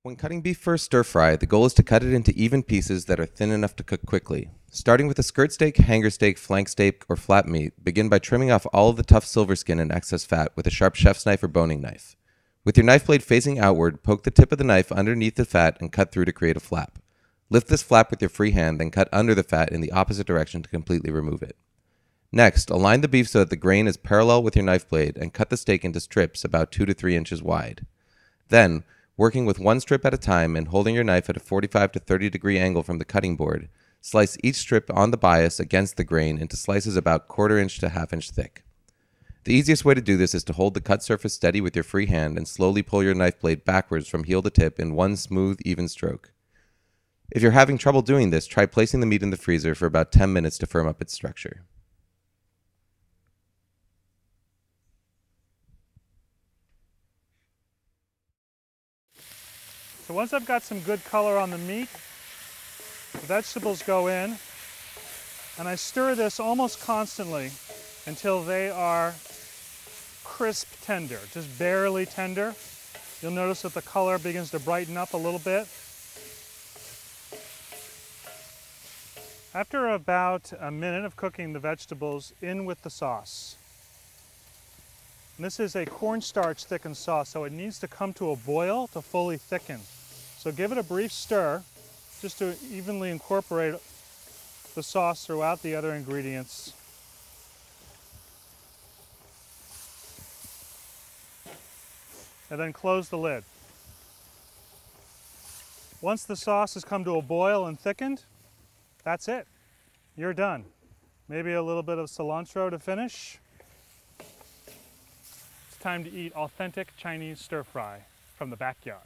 When cutting beef for a stir fry, the goal is to cut it into even pieces that are thin enough to cook quickly. Starting with a skirt steak, hanger steak, flank steak, or flat meat, begin by trimming off all of the tough silver skin and excess fat with a sharp chef's knife or boning knife. With your knife blade facing outward, poke the tip of the knife underneath the fat and cut through to create a flap. Lift this flap with your free hand, then cut under the fat in the opposite direction to completely remove it. Next, align the beef so that the grain is parallel with your knife blade and cut the steak into strips about 2 to 3 inches wide. Then, working with one strip at a time and holding your knife at a 45 to 30 degree angle from the cutting board, slice each strip on the bias against the grain into slices about 1/4 inch to 1/2 inch thick. The easiest way to do this is to hold the cut surface steady with your free hand and slowly pull your knife blade backwards from heel to tip in one smooth, even stroke. If you're having trouble doing this, try placing the meat in the freezer for about 10 minutes to firm up its structure. So once I've got some good color on the meat, the vegetables go in, and I stir this almost constantly until they are crisp tender, just barely tender. You'll notice that the color begins to brighten up a little bit. After about a minute of cooking the vegetables, in with the sauce. And this is a cornstarch thickened sauce, so it needs to come to a boil to fully thicken. So give it a brief stir just to evenly incorporate the sauce throughout the other ingredients. And then close the lid. Once the sauce has come to a boil and thickened, that's it. You're done. Maybe a little bit of cilantro to finish. It's time to eat authentic Chinese stir fry from the backyard.